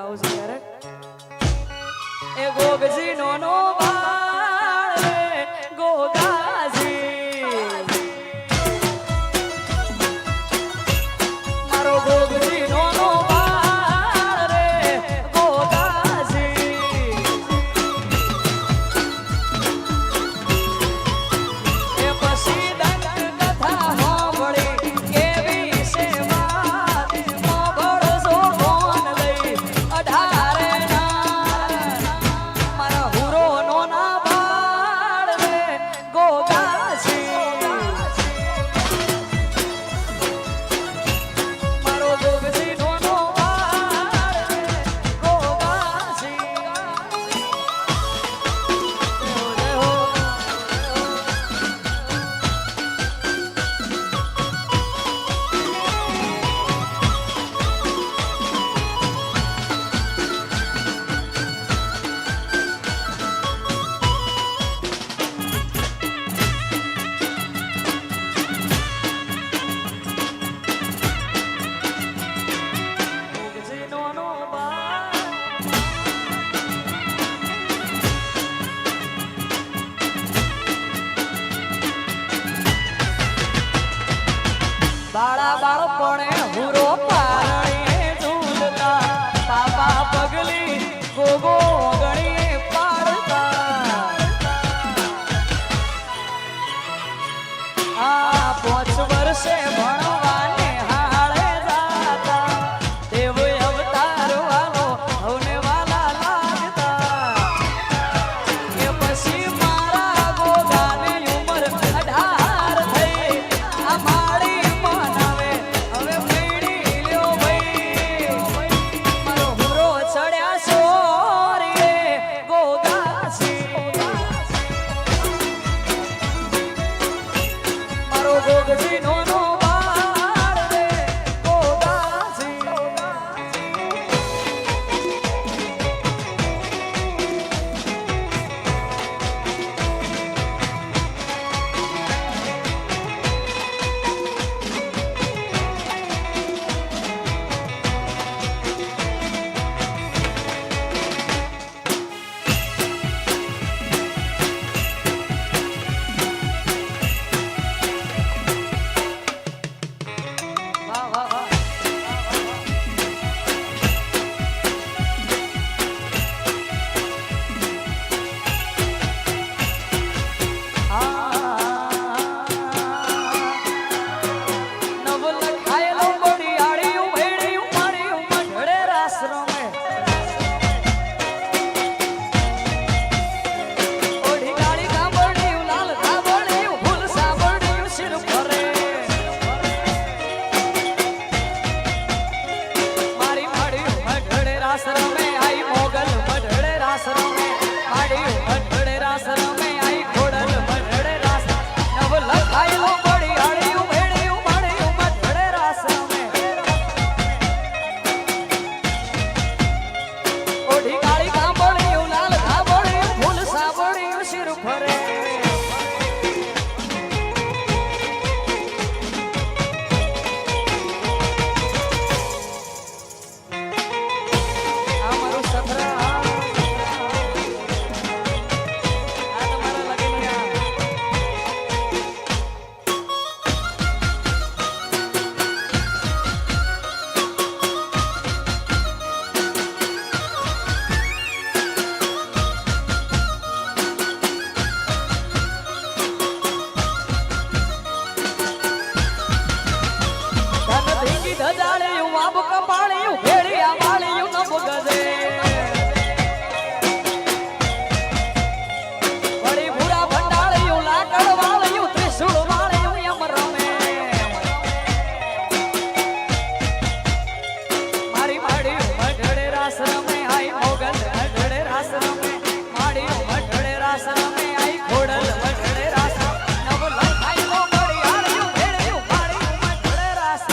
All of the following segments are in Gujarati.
ગાઉં છું ત્યારે એ ગોગજી નો બાળ રે ગોગાજી મારો ગોગજી નો બાળ રે ગોગાજી એ પછી દંત કથા હોંભળી કેવી સેવા મોગળ સો કોણ લઈ 18 મારા હુરો નો ના બાળ રે ગોગાજી મારો ગોગજી નો બાળ રે ગોગાજી ગોગજી નો બાળ બાળા બાળપણે હુરો પારણીએ ઝૂલતા પાપા પગલી ગોગો ગણીએ પાડતા આ 5 વર્ષે ભણવાને હાળે જાતા દેવ અવતાર વાલો હવને વાલા લાગતા એ પછી મારા ગોગાની ઉંમર 18 થઈ આ માળી મનાવે હવે પીડી લ્યો ભાઈ મારો હુરો ચડ્યા સોરી રે ગોગાજી મારો ગોગજી નો બાળ રે ગોગાજી વાહ વાહ વાહ નવલખાયેલો બડિયાળિયું ભેળિયું માળિયું મઢડે રાસ રમે ઓઢી ગાળી ગાંભળિયું લાલ ગાંભળિયું ફૂલ સાંભળિયું શિર ફરે મારી માળિયું મઢડે રાસ રમે આઈ મોગલ મઢડે રાસ રમે માળિયું મઢડે રાસ રમે આઈ ખોડલ મઢડે રાસ નવલખાયેલો બડિયાળિયું ભેળિયું માળિયું મઢડે રાસ રમે ઓઢી ગાળી ગાંભળિયું લાલ ગાંભળિયું ફૂલ સાંભળિયું શિર ફરે આ મારું સફરા આ તમારા લગનિયા ધન ધીંગી ધજાળિયું વાબ કપાળિયું ભેળિયા માળિયું ન બગદે વળી ભૂરા ભંડાળિયું લાકડ વાળિયું ત્રિશુળ વાળિયું યમ રમે મારી માળિયું મઢડે રાસ રમે આઈ મોગલ મઢડે રાસ રમે માળિયું મઢડે રાસ રમે આઈ ખોડલ મઢડે રાસ નવલખાયેલો બડિયાળિયું ભેળિયું માળિયું મઢડે રાસ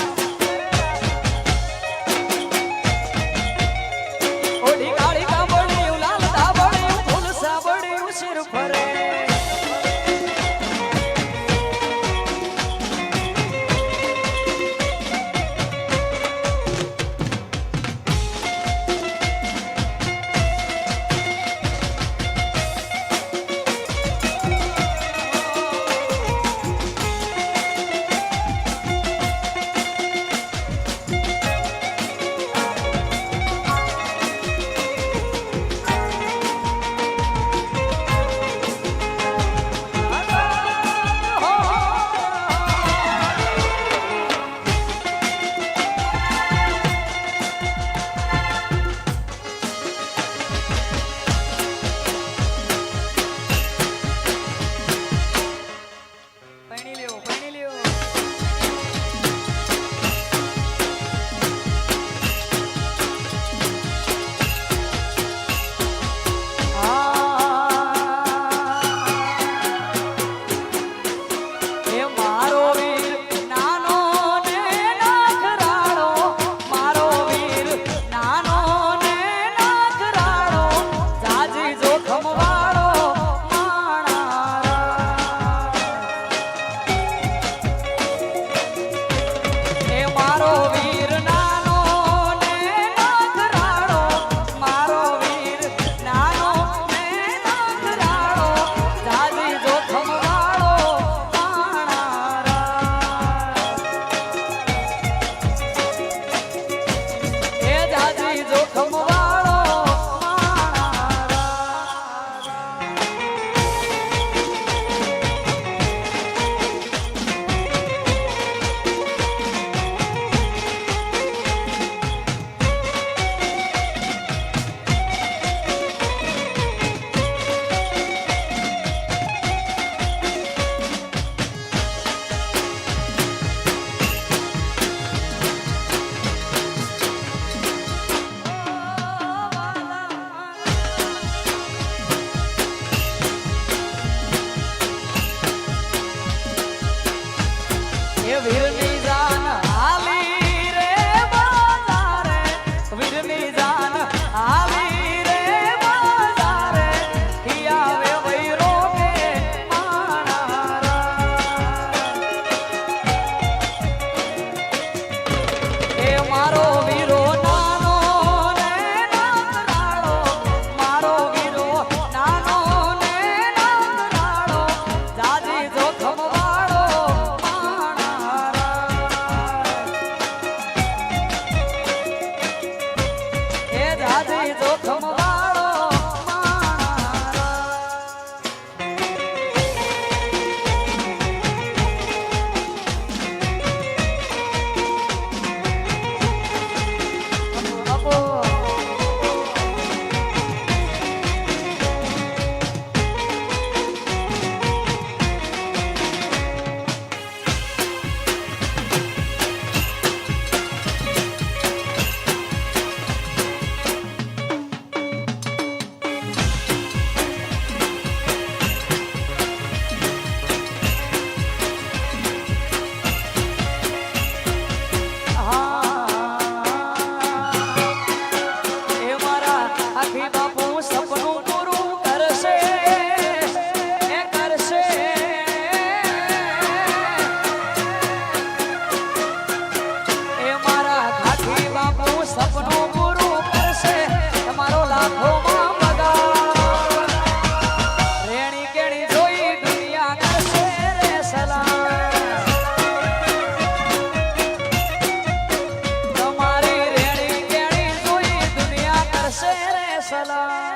સલામ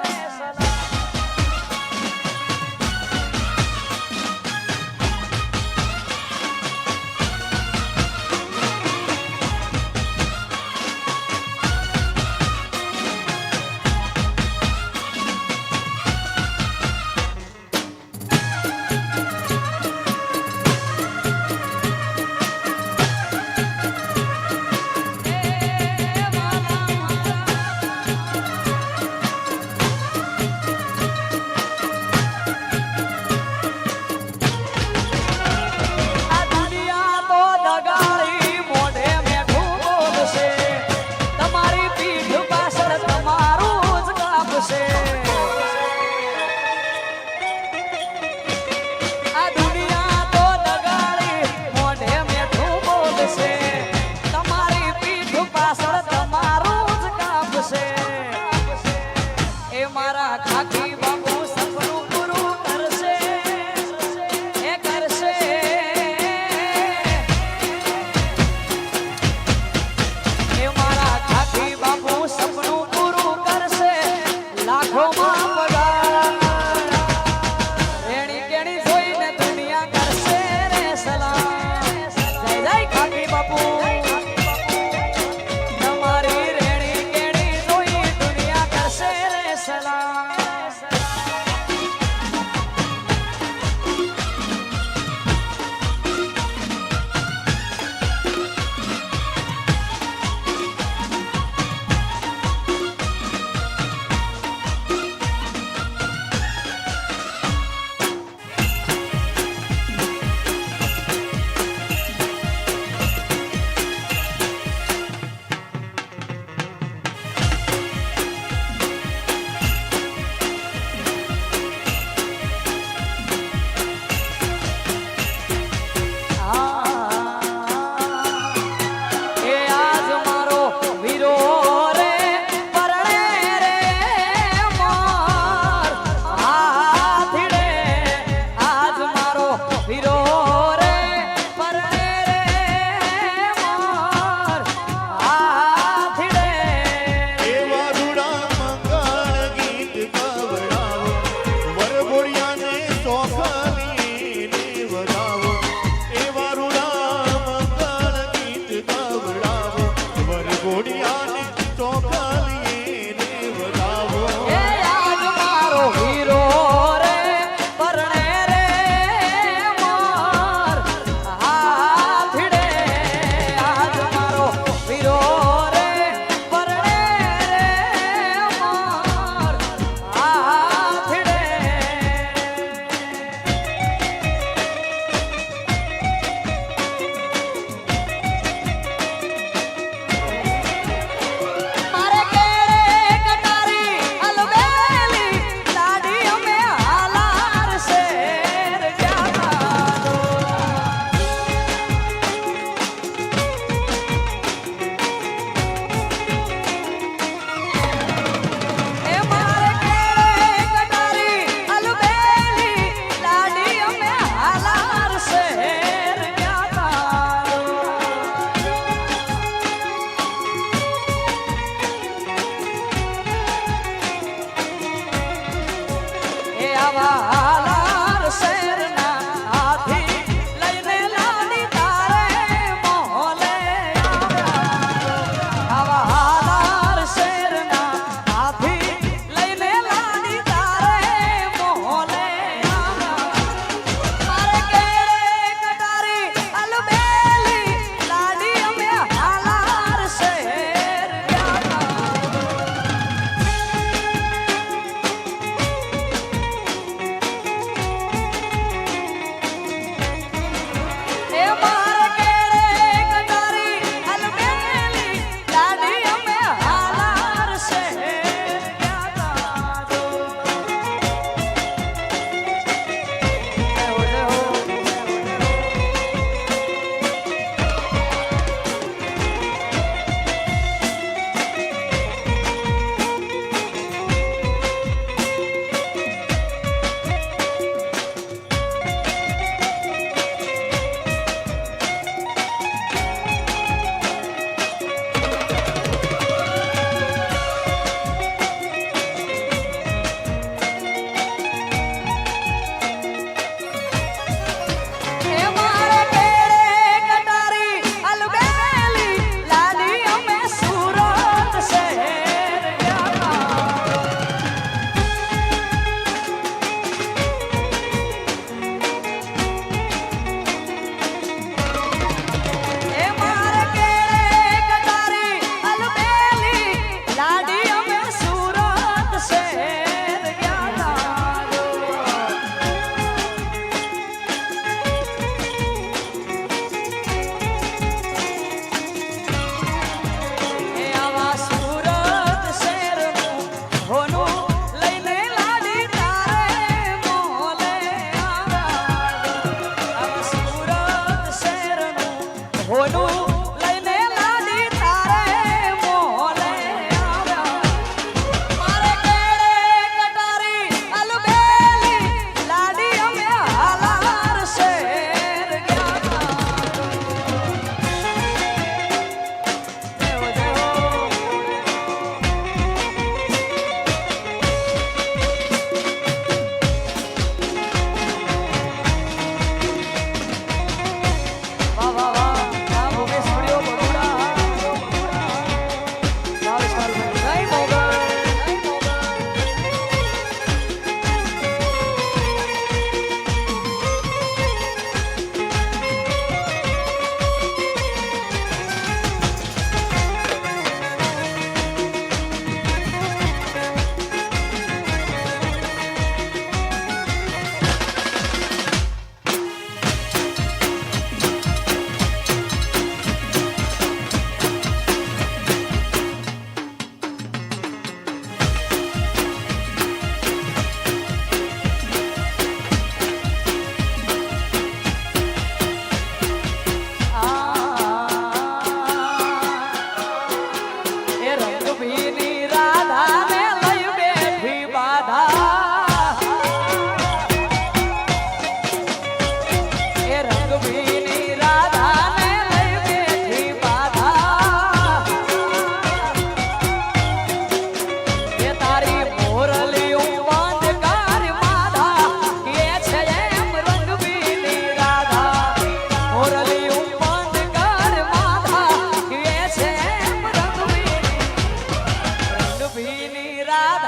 સલામ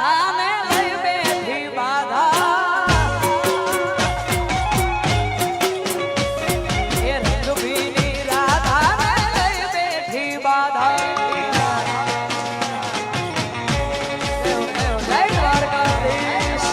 રાધાને લઈ બેઠી બાધા એ રંગભીની રાધાને લઈ બેઠી બાધા જય દ્વારકાધીશ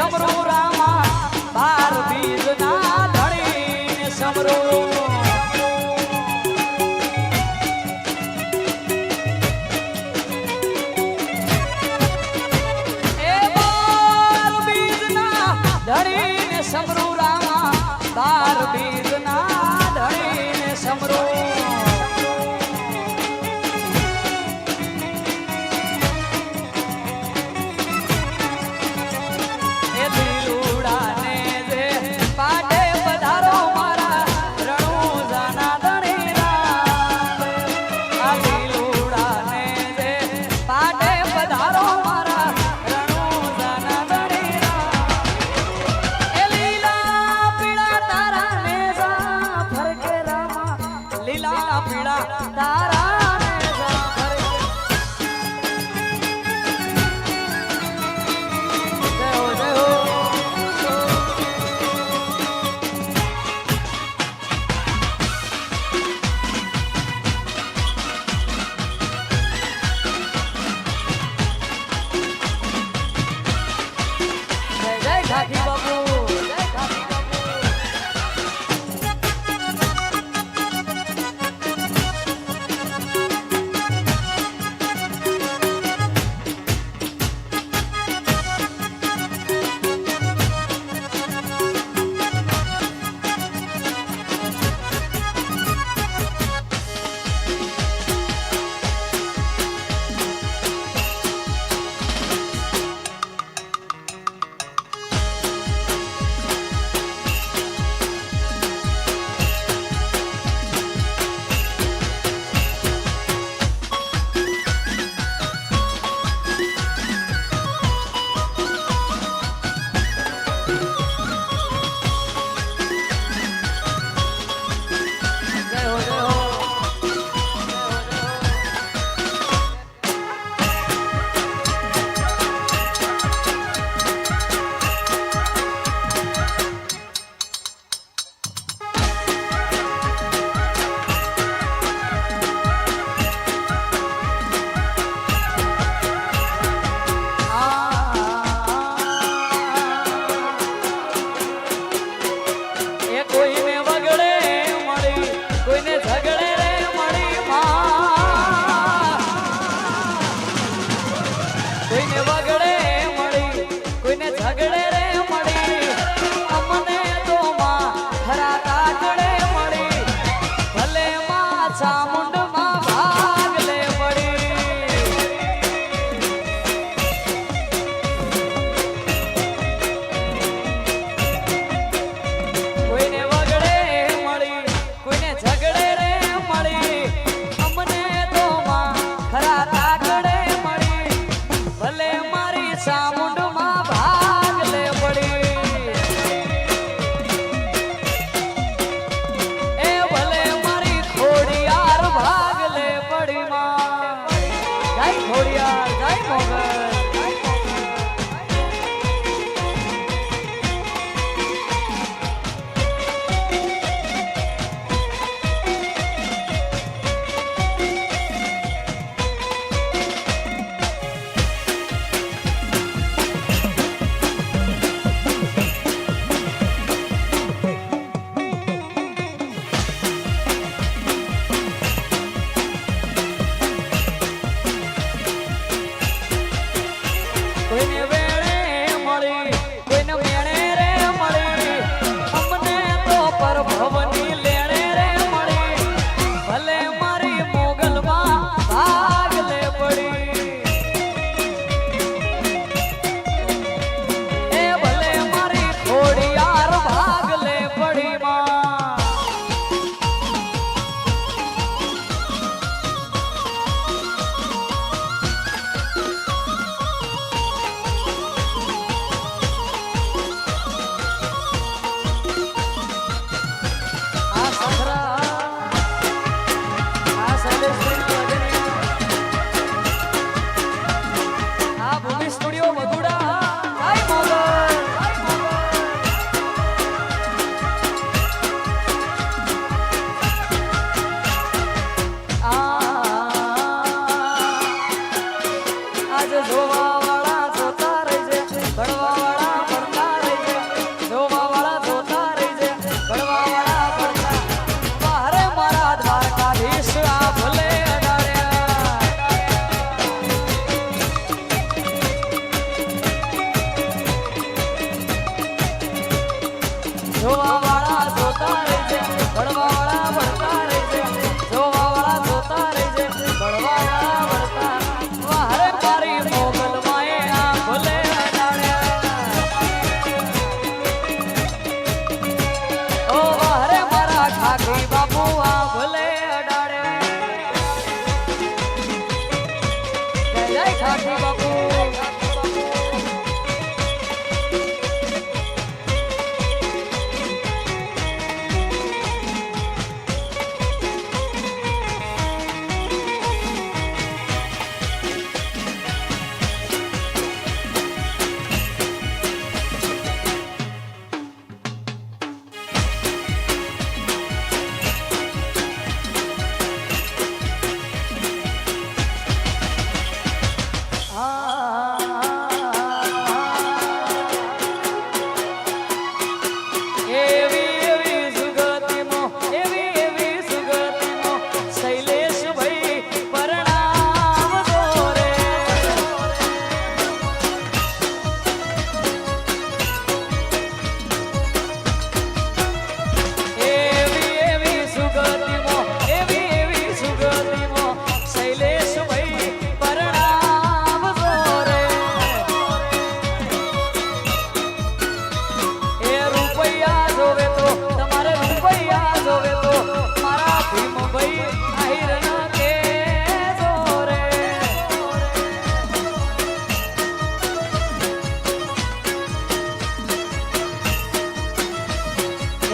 સમરૂ રામા બાર બીજ ના ધણી સમરૂ એ બાર બીજ ના ધણી સમરૂ રામા બાર બીજ ના ધણી સમરૂ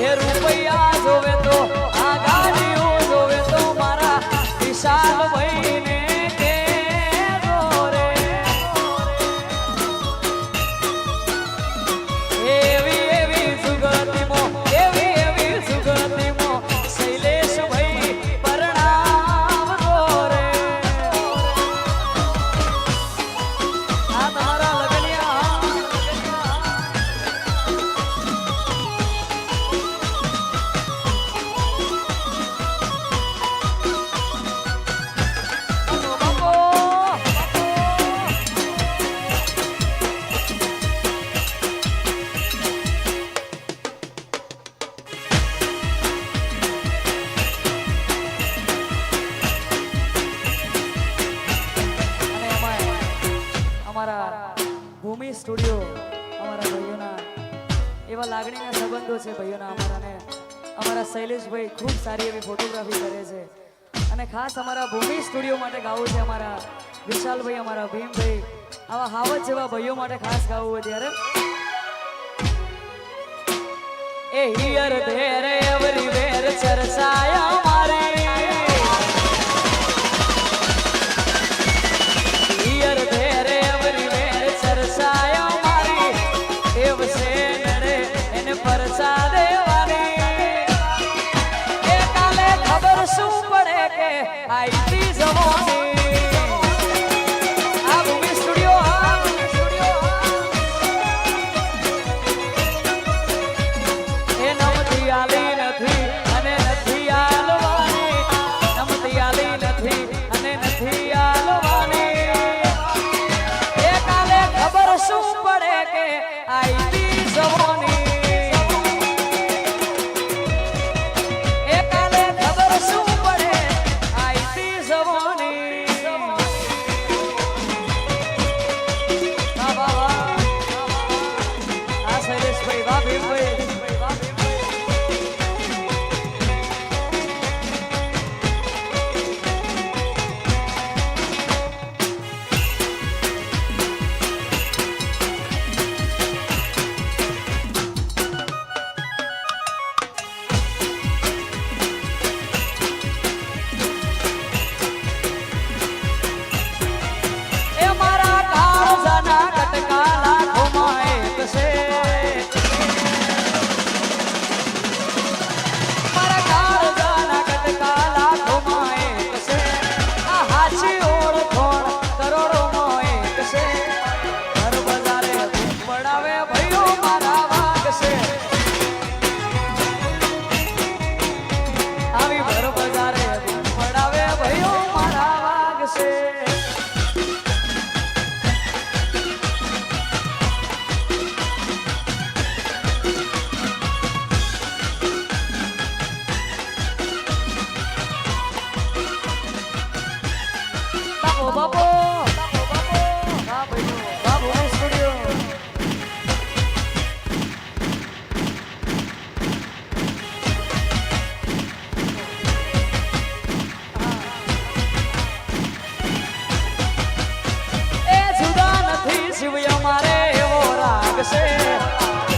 એ રૂપિયા જોવે તો આ ગાડીઓ જોવે તો મારા વિશાલ ભાઈને કેજો રે એવી એવી સુગતિમો શૈલેષ ભાઈ પરણાવજો રે આ તમારા લગનિયા ભૂમિ સ્ટુડિયો અમારા ભાઈઓના એવા લાગણીના સંબંધો છે ભાઈઓના અમારાને અમારા શૈલેષભાઈ ખૂબ સારી એવી ફોટોગ્રાફી કરે છે અને ખાસ અમારા ભૂમિ સ્ટુડિયો માટે ગાવું છે અમારા વિશાલભાઈ અમારા ભીમભાઈ આવા હાવજ જેવા ભાઈઓ માટે ખાસ ગાવું હોય ત્યારે એ હિયર ધેર એવરીવેર ચર્ચાયા મારી હિયર ધેર એવરીવેર ચર્ચાયા મારી દેવ છે નડે એને પરસા દેવાની એ કાલે ખબર શું પડે કે આઈતી જવાની આ ભૂમિ સ્ટુડિયો એ નમતી આલી નથી અને નથી આલવાની નમતી આલી નથી અને નથી આલવાની એ કાલે ખબર શું પડે કે આઈતી જવાની એ કાલે ખબર શું પડે આઈતી જવાની વાહ વાહ વાહ આ શૈલેષભાઈ વાહ ભીમભાઈ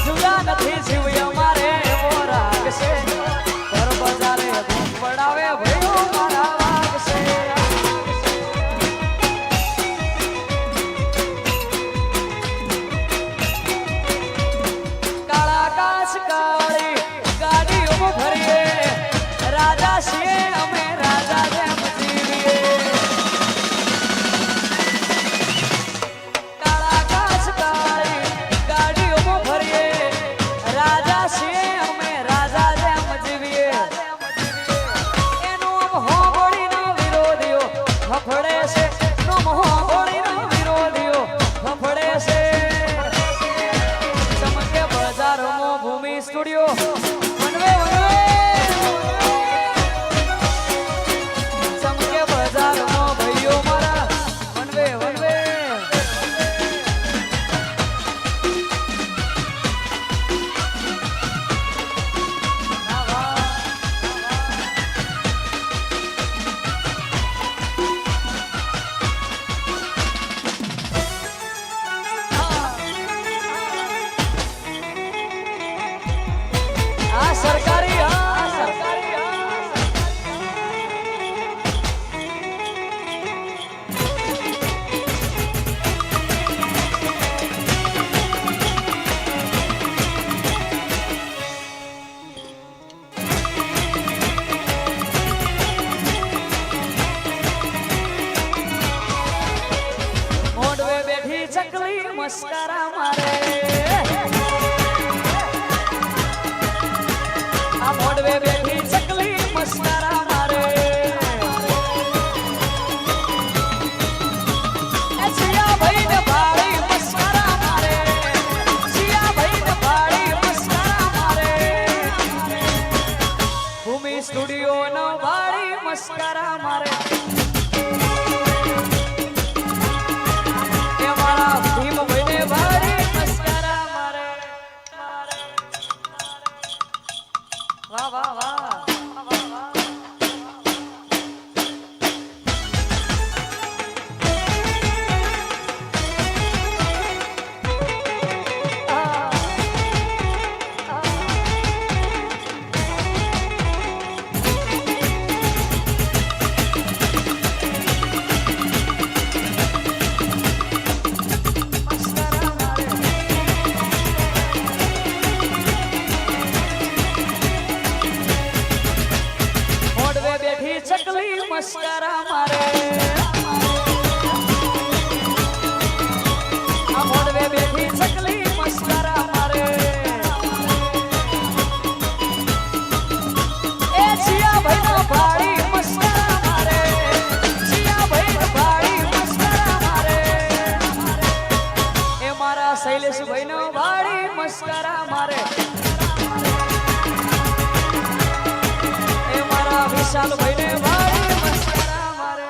જુદા નથી જીવ અમારે એવો રાગ છે પર બજારે ધૂમ પડાવે ભયો મારા વાગ છે કાળા કાચ કાળી ગાડીઓ ભરીએ રાજા છીએ અમે રાજા જેમ જીવીએ સ્ટુડિયો વનવે ચમકે બજારમાં ભાઈઓ મારા વનવે સરકારી મોઢવે બેઠી ચકલી મસ્કરા મારે આ મોઢવે બેઠી ચકલી મસ્કરા મારે સિયા ભાઈ ને ભાળી મસ્કરા મારે સિયા ભાઈ ને ભાળી મસ્કરા મારે ભૂમિ સ્ટુડિયો નો ભાળી મસ્કરા મારે વાહ વાહ વાહ ચકલી મસ્કરા મારે આ મોઢવે બેઠી ચકલી મસ્કરા મારે એ સિયા ભાઈ નો ભાળી મસ્કરા મારે સિયા ભાઈ નો ભાળી મસ્કરા મારે એ મારા શૈલેષ ભાઈ નો ભાળી મસ્કરા મારે એ મારા વિશાલ ભાઈ ને ભાળી મસ્કરા મારે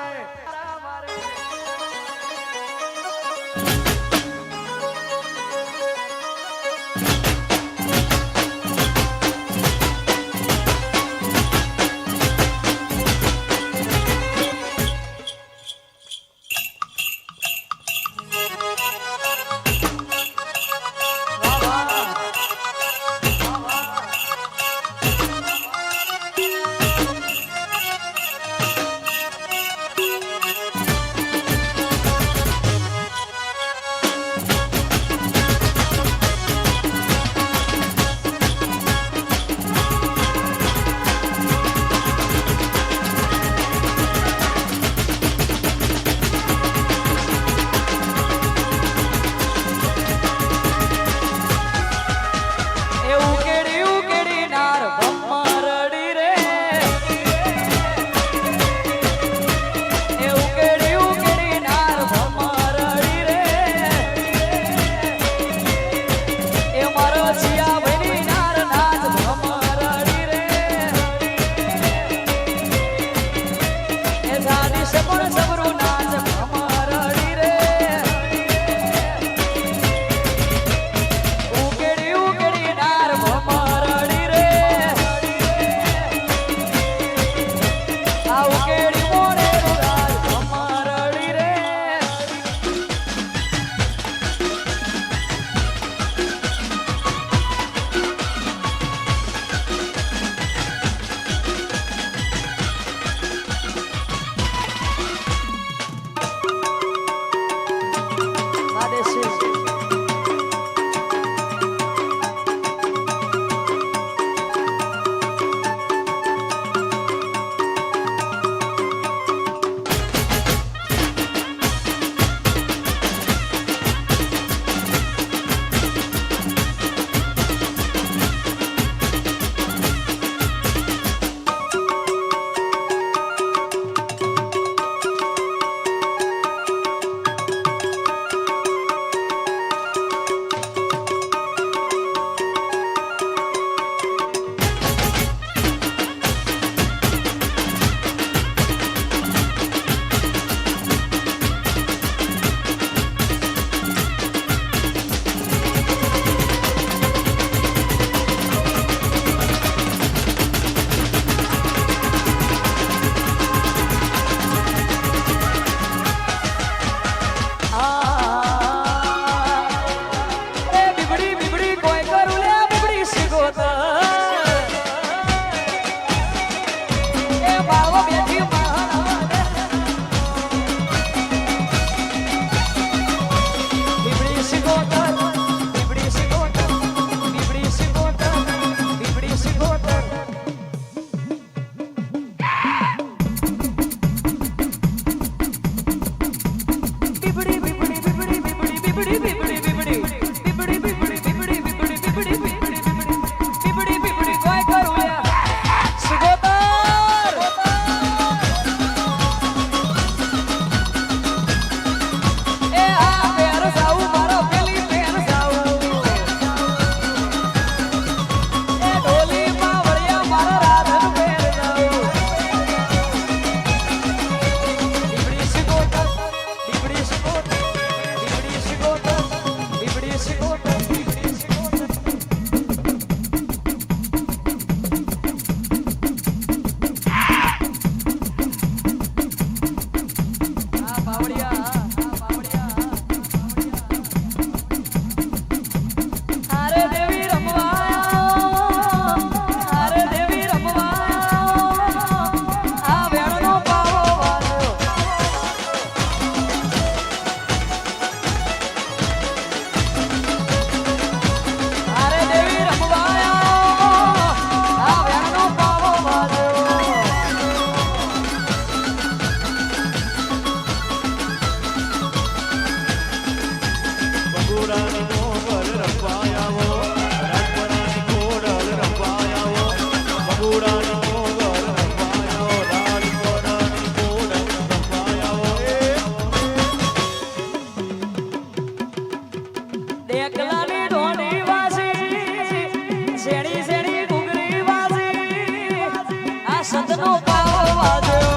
નો પાવો વાજ્યો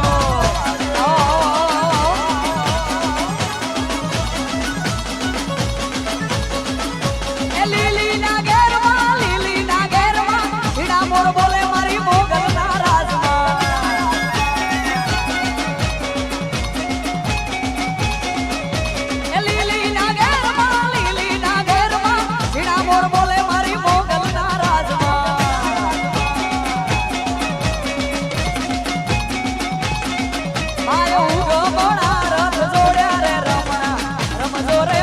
લીલી ના ઘેરમાં હીડા મોર બોલે મારી મોગલ ના રાજમાં લીલી ના ઘેરમાં હીડા મોર બોલે મારી મોગલ ના રાજમાં આયો ઉગો મોણા રથ જોડ્યા રે રમણા રમજો રે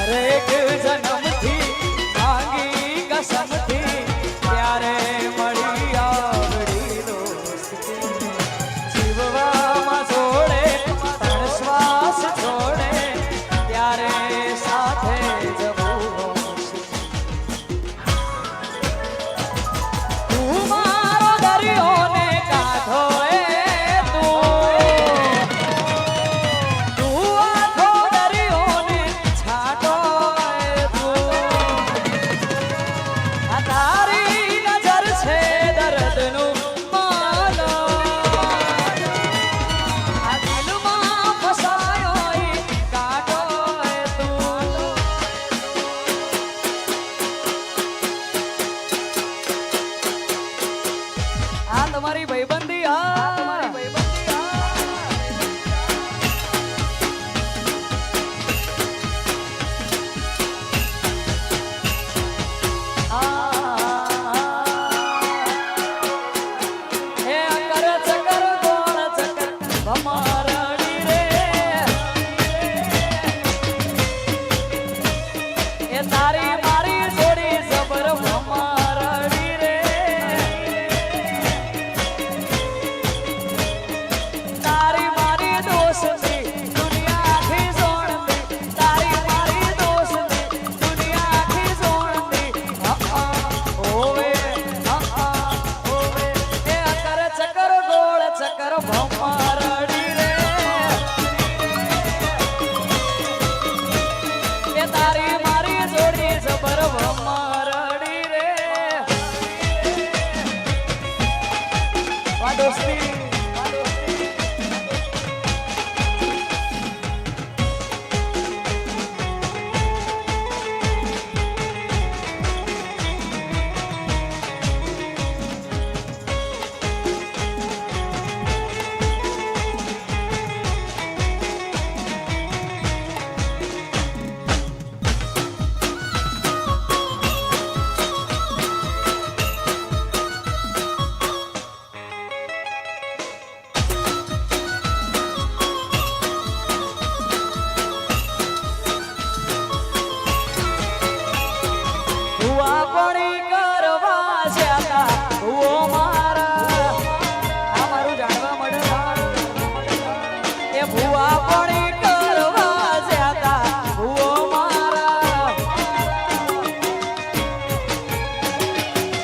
હરેક જન્મથી માંગી કસમથી ત્યારે મળી આવડી દોસ્તી જીવવામાં જોડે ત્રણ શ્વાસ જોડે ત્યારે સાથે જવું તું મારો દરિયો ને કાંઠો તમારી ભાઈબંધી તમારી ભાઈબંધી હે કર ચકર ગોળ ચકર ભમરડી રે એ તારી મારી જોડી જબર ભમરડી રે તારી મારી દોસ્તી દુનિયા આખી જોડતી તારી મારી દોસ્તી દુનિયા આખી જોડતી હોવે હોવે એ કર ચકર ગોળ ચકર ભમરડી રે એ તારી મારી જોડી જબર ભમરડી રે વા દોસ્તી પડી કરવા જતા ઓ મારા આ મારું જાણવા મળે એ ભૂવા પડી કરવા જતા ઓ મારા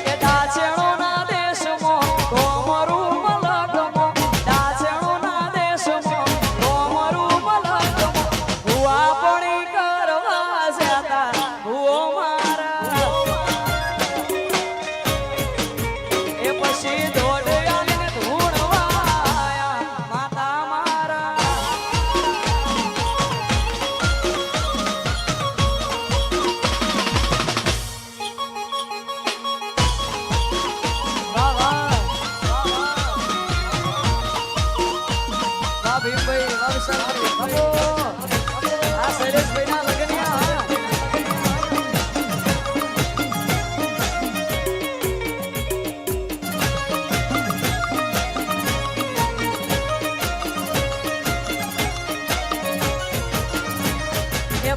એ ડાચેણો ના દેશમાં કોમરું મલકમો ડાચેણો ના દેશમાં કોમરું મલકમો ભૂવા પડી કરવા જતા ઓ મારા પછી દોડ આવીને ધૂણવાયા માતા મારા વાહ વાહ વાહ ભીમભાઈ વાહ વિશાલભાઈ આ શૈલેષભાઈ ના લગનિયા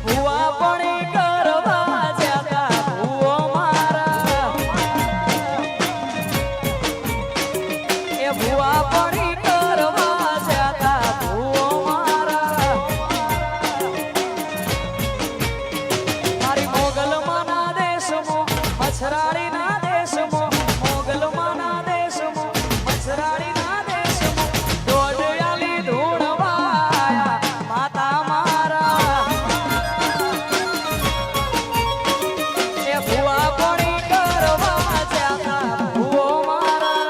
ભૂવા પડી કરવા જતા ભૂવો મારા એ ભૂવા પડી કરવા જતા ભૂવો મારા મારી મોગલમાં ના દેશમાં મછરાડી ના દેશમાં મોગલમાં ના દેશમાં મછરાડી ના દેશમાં દોડ આલી ધૂણવાયા માતા મારા ભૂવા પડી કરવા જતા ભૂવો મારા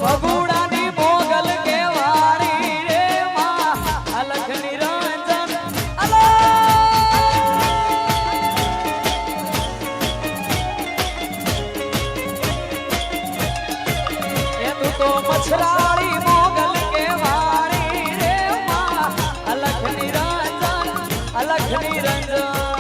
ભગુડાની મોગલ કેવાણી રે માં અલખ નિરંજન એ તું તો મછરાળી મોગલ કેવાણી રે માં અલખ નિરંજન અલખ નિરંજન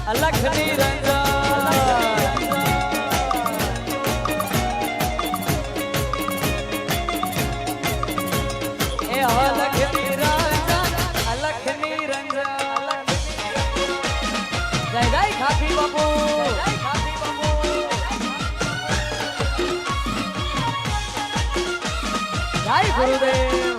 અલખ નિરંજન એ અલખ નિરંજન અલખ નિરંજન જય જય ખાખી બાપુ જય ગુરુદેવ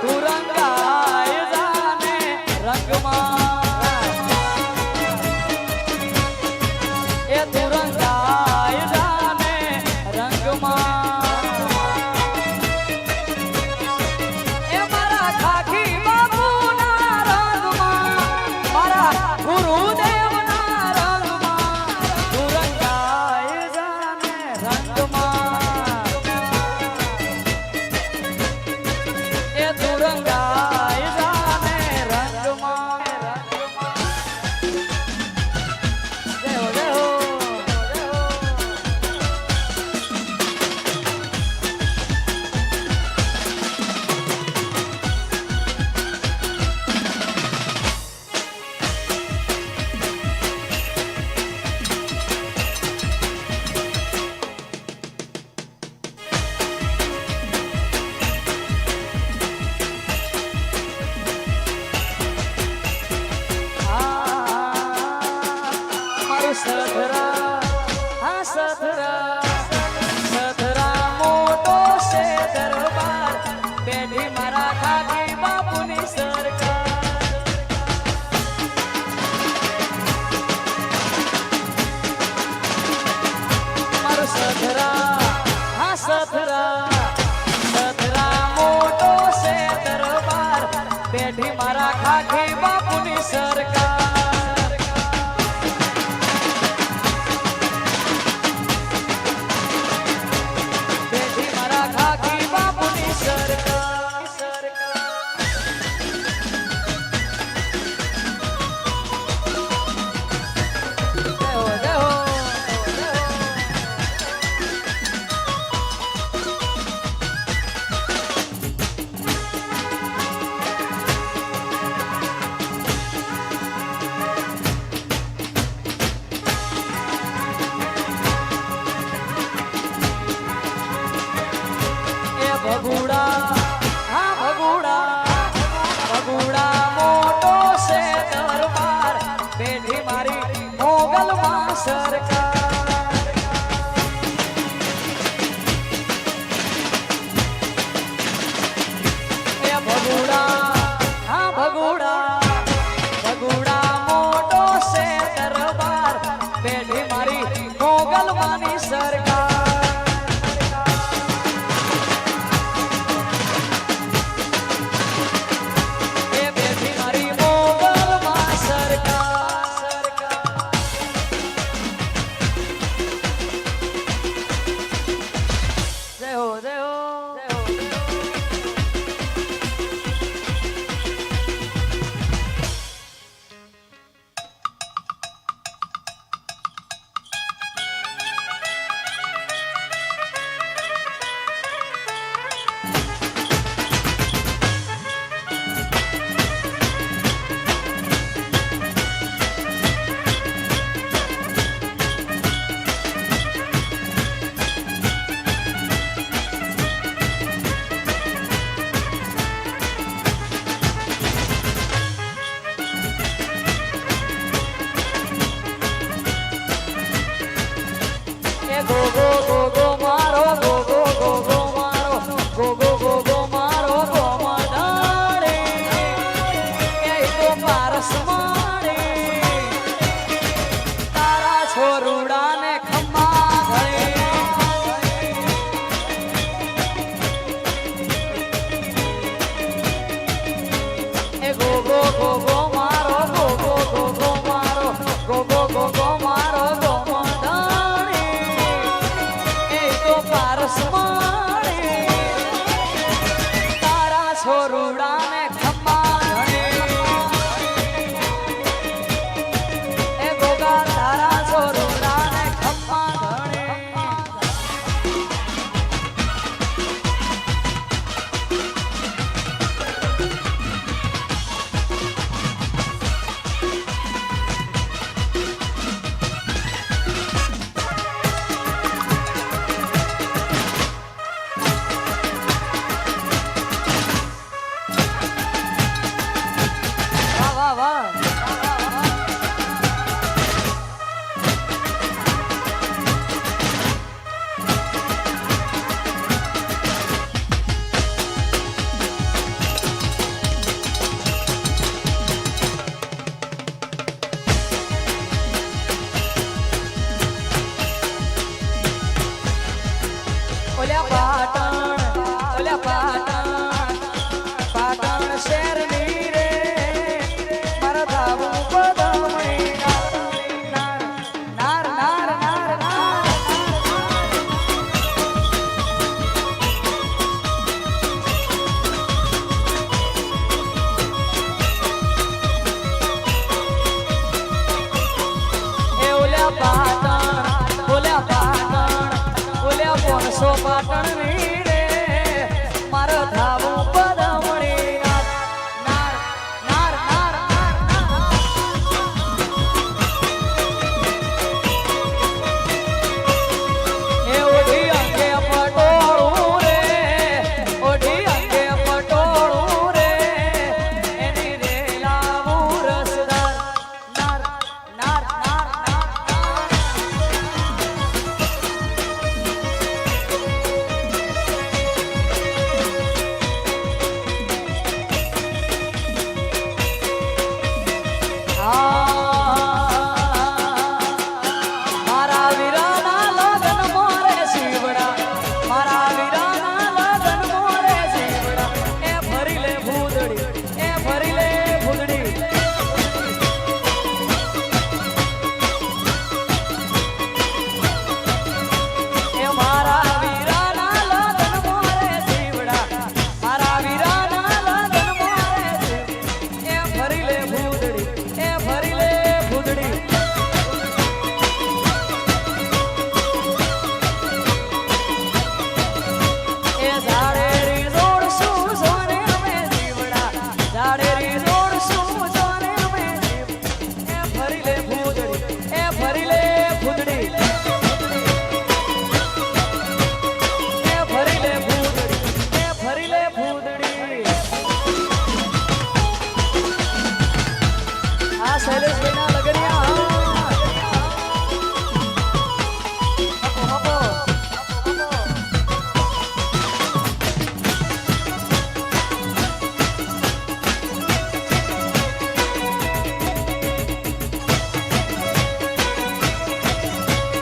તું રંગાય જાને રંગમાં એ તું રંગાય જાને રંગમાં એ મારા ખાખી બાપુના રંગમાં મારા ગુરુદેવના રંગમાં તું રંગાય જાને રંગમાં એ તું રંગાય જાને રંગમાં જય હો જય હો જય હો મારું સધરા હા સધરા મોટો છે દરબાર બેઠી મારા ખાખી બાપુની સરકાર મારું સધરા હા સધરા મોટો છે દરબાર બેઠી મારા ખાખી બાપુની સરકાર બેઠી મારા ખાખી બાપુની સરકાર જય હો જય હો જય હો એ ભગુડા હા ભગુડા મોટો છે દરબાર બેઠી મારી મોગલમાં સરકાર એ ભગુડા હા ભગુડા મોટો છે દરબાર બેઠી મારી મોગલમાંની સરકાર પાટણ શહેરની રે મારા ધાબુ પદમણી નાર નાર નાર નાર નાર એ ઓલ્યા પાટણ ઓલ્યા 500 પાટણ ની રે મારા ધાબુ પદમણી નાર નાર નાર નાર એ ઓઢી અંગે પટોળું રે ઓઢી અંગે પટોળું રે એની રે લાવું રસદાર નાર નાર નાર મારા વીરાના લગન મોરે શિવડા મારા વીરાના લગન મોરે શિવડા એ ભરી લે ભૂદડી એ ભરી લે ભૂદડી એ મારા વીરાના લગન મોરે શિવડા મારા વીરાના લગન મોરે શિવડા એ ભરી લે ભૂદડી એ ભરી લે ભૂદડી એ ઝાડેરી જોડશું જોને અમે જીવડા ઝાડેરી જોડશું જોને અમે જીવ એ ભરી લે ભૂદડી એ ભરી લે ભૂદડી એ ભરી લે ભૂદડી એ ભરી લે ભૂદડી આ શૈલેષભાઈના